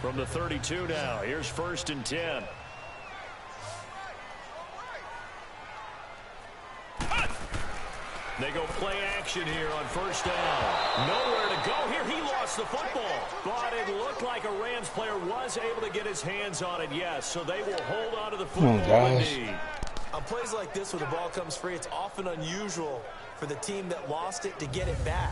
From the 32 now, here's 1st and 10. They go play action here on 1st down. Nowhere to go here. He lost the football. But it looked like a Rams player was able to get his hands on it, yes. So they will hold on to the football indeed. On plays like this where the ball comes free, it's often unusual for the team that lost it to get it back.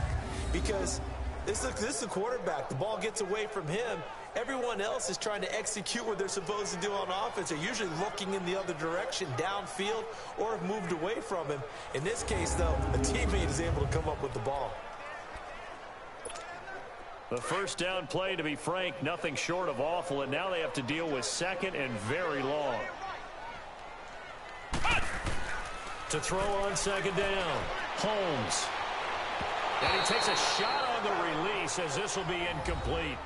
Because this is the quarterback. The ball gets away from him. Everyone else is trying to execute what they're supposed to do on offense. They're usually looking in the other direction, downfield, or have moved away from him. In this case, though, a teammate is able to come up with the ball. The 1st down play, to be frank, nothing short of awful, and now they have to deal with 2nd and very long. To throw on 2nd down, Holmes. And he takes a shot on the release as this will be incomplete.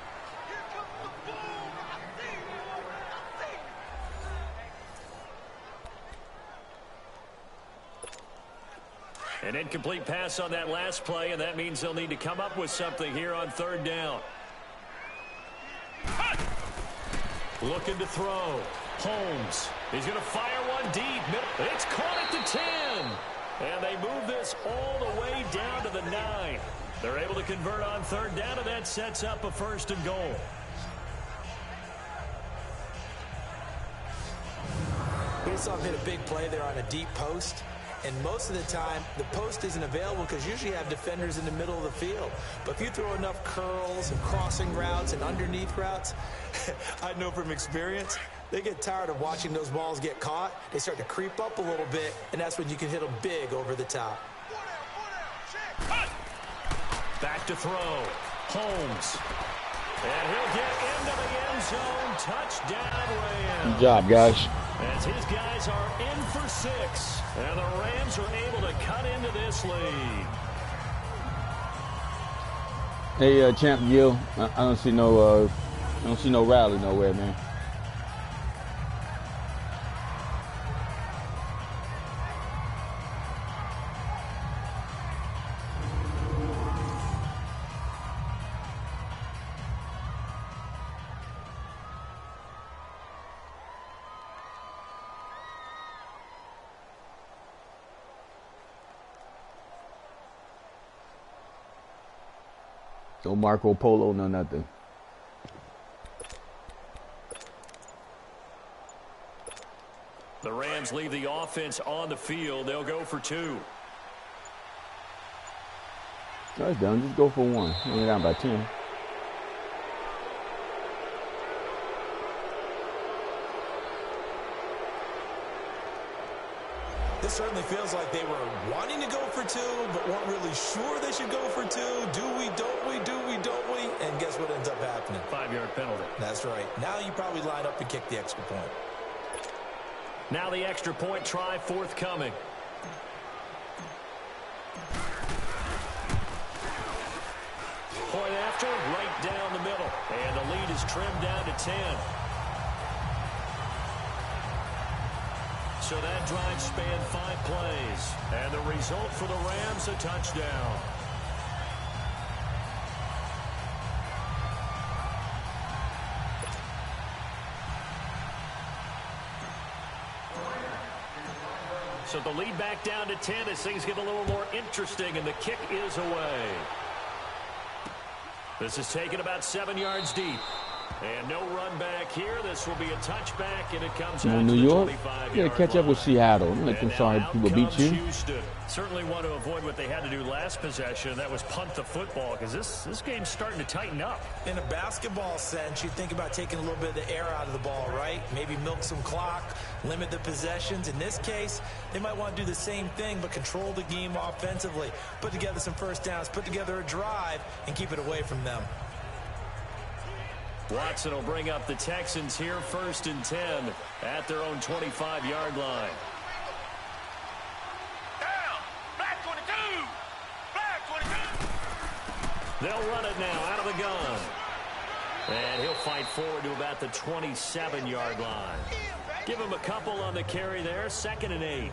An incomplete pass on that last play, and that means they'll need to come up with something here on 3rd down. Looking to throw. Holmes. He's going to fire one deep. It's caught at the 10. And they move this all the way down to the 9. They're able to convert on 3rd down, and that sets up a 1st and goal. We saw him hit a big play there on a deep post. And most of the time, the post isn't available because usually you have defenders in the middle of the field. But if you throw enough curls and crossing routes and underneath routes, I know from experience, they get tired of watching those balls get caught. They start to creep up a little bit, and that's when you can hit them big over the top. Back to throw. Holmes. And he'll get into the end zone. Touchdown, Rams. Good job, guys. As his guys are in for 6. And the Rams are able to cut into this lead. Hey, Champ Gill, I don't see no rally nowhere, man. No Marco Polo, no nothing. The Rams leave the offense on the field. They'll go for 2. That's done. Just go for 1. Only down by 10. This certainly feels like they were wanting to go for 2, but weren't really sure they should go for 2. Do we, don't we, do we, don't we? And guess what ends up happening? 5-yard penalty. That's right. Now you probably line up and kick the extra point. Now the extra point try forthcoming. Point after, right down the middle. And the lead is trimmed down to 10. So that drive spanned 5 plays. And the result for the Rams, a touchdown. So the lead back down to 10 as things get a little more interesting, and the kick is away. This is taken about 7 yards deep. And no run back here. This will be a touchback, and it comes out New to York, the 25-yard you gotta catch up with Seattle. Let them sorry people beat you. Houston. Certainly want to avoid what they had to do last possession. That was punt the football, because this game's starting to tighten up. In a basketball sense, you think about taking a little bit of the air out of the ball, right? Maybe milk some clock, limit the possessions. In this case, they might want to do the same thing, but control the game offensively. Put together some first downs, put together a drive, and keep it away from them. Watson will bring up the Texans here, 1st and 10 at their own 25-yard line. Down, black 22, black 22. They'll run it now out of the gun. And he'll fight forward to about the 27-yard line. Give him a couple on the carry there, 2nd and 8.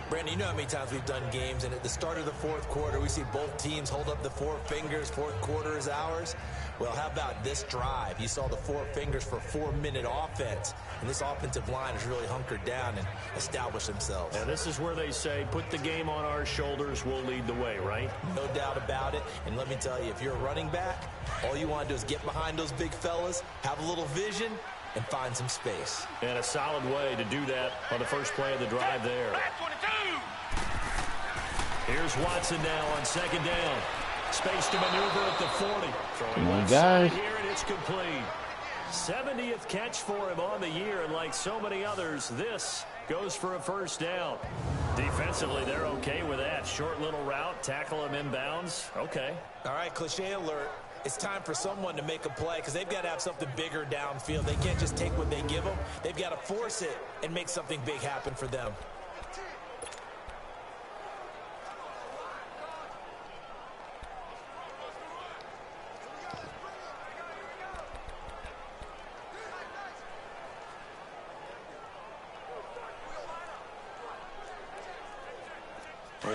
Brandon, you know how many times we've done games, and at the start of the fourth quarter, we see both teams hold up the four fingers, fourth quarter is ours. Well, how about this drive? You saw the four fingers for 4-minute offense, and this offensive line has really hunkered down and established themselves. And this is where they say, put the game on our shoulders, we'll lead the way, right? No doubt about it, and let me tell you, if you're a running back, all you want to do is get behind those big fellas, have a little vision, and find some space. And a solid way to do that on the first play of the drive there. Here's Watson now on second down. Space to maneuver at the 40. Throwing left side here, and it's complete. 70th catch for him on the year, and like so many others, this goes for a first down. Defensively, they're okay with that. Short little route, tackle him inbounds. Okay. All right, cliche alert. It's time for someone to make a play because they've got to have something bigger downfield. They can't just take what they give them. They've got to force it and make something big happen for them.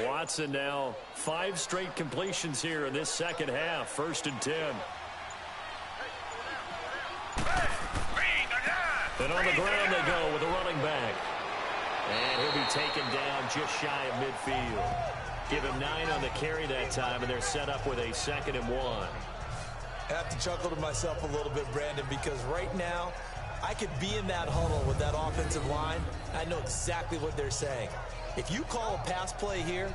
Watson now 5 straight completions here in this second half. 1st and 10. And on the ground they go with a running back. And he'll be taken down just shy of midfield. Give him 9 on the carry that time, and they're set up with a 2nd and 1. I have to chuckle to myself a little bit, Brandon, because right now I could be in that huddle with that offensive line. I know exactly what they're saying. If you call a pass play here,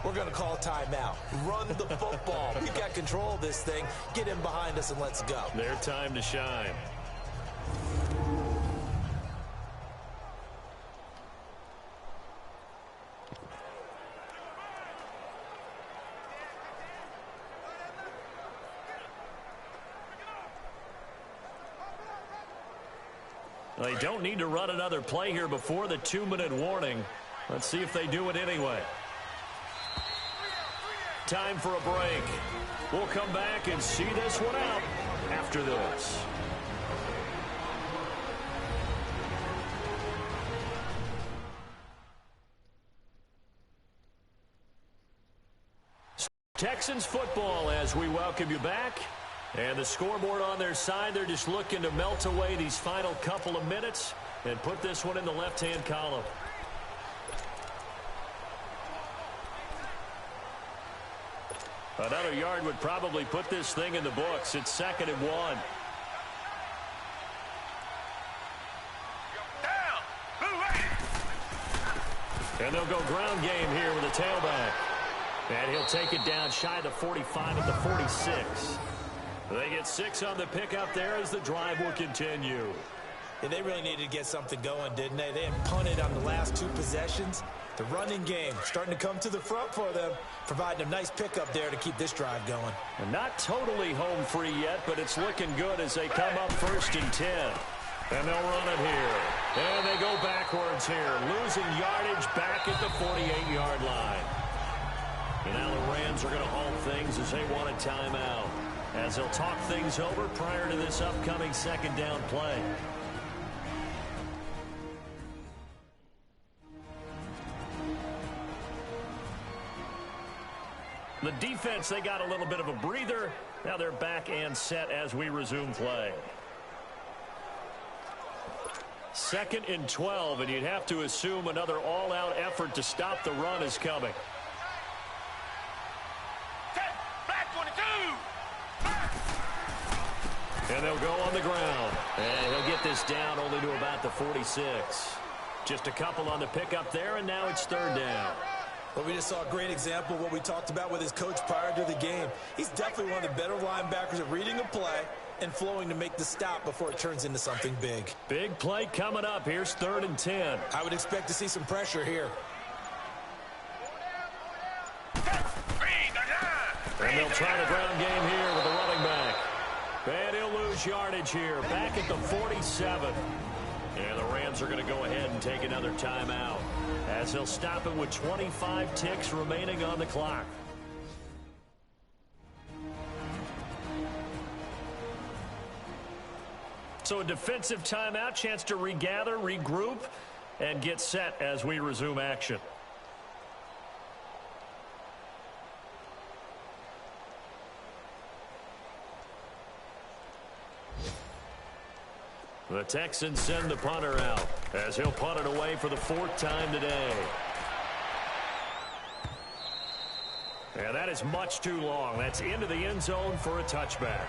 we're going to call a timeout. Run the football. We've got control of this thing. Get in behind us and let's go. Their time to shine. They don't need to run another play here before the 2-minute warning. Let's see if they do it anyway. Time for a break. We'll come back and see this one out after this. Texans football as we welcome you back. And the scoreboard on their side, they're just looking to melt away these final couple of minutes and put this one in the left-hand column. Another yard would probably put this thing in the books. It's 2nd and 1. And they'll go ground game here with a tailback. And he'll take it down shy of the 45 at the 46. They get 6 on the pickup there as the drive will continue. Yeah, they really needed to get something going, didn't they? They had punted on the last 2 possessions. The running game starting to come to the front for them, providing a nice pickup there to keep this drive going. And not totally home free yet, but it's looking good as they come up 1st and 10. And they'll run it here. And they go backwards here, losing yardage back at the 48-yard line. And now the Rams are going to halt things as they want a timeout, as they'll talk things over prior to this upcoming 2nd down play. The defense, they got a little bit of a breather. Now they're back and set as we resume play. 2nd and 12, and you'd have to assume another all-out effort to stop the run is coming. And they'll go on the ground. And he'll get this down only to about the 46. Just a couple on the pickup there, and now it's 3rd down. Well, we just saw a great example of what we talked about with his coach prior to the game. He's definitely one of the better linebackers at reading a play and flowing to make the stop before it turns into something big. Big play coming up. Here's 3rd and 10. I would expect to see some pressure here. And they'll try the ground game here with the running back. And he'll lose yardage here, back at the 47. And the Rams are going to go ahead and take another timeout, as they'll stop it with 25 ticks remaining on the clock. So a defensive timeout, chance to regather, regroup, and get set as we resume action. The Texans send the punter out as he'll punt it away for the 4th time today. And that is much too long. That's into the end zone for a touchback.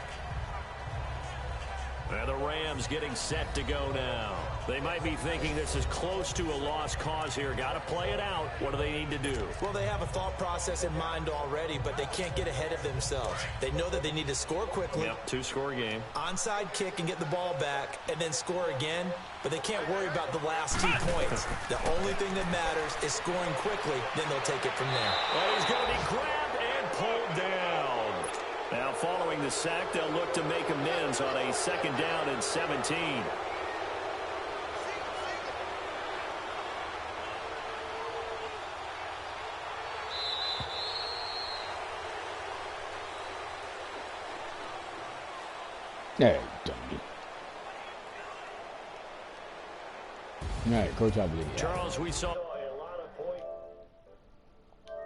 And the Rams getting set to go now. They might be thinking this is close to a lost cause here. Got to play it out. What do they need to do? Well, they have a thought process in mind already, but they can't get ahead of themselves. They know that they need to score quickly. Yep, 2-score game. Onside kick and get the ball back and then score again, but they can't worry about the last 2 points. The only thing that matters is scoring quickly, then they'll take it from there. And he's going to be grabbed and pulled down. Now, following the sack, they'll look to make amends on a 2nd down and 17. Hey, dummy. All right, Coach, I believe you. Charles, we saw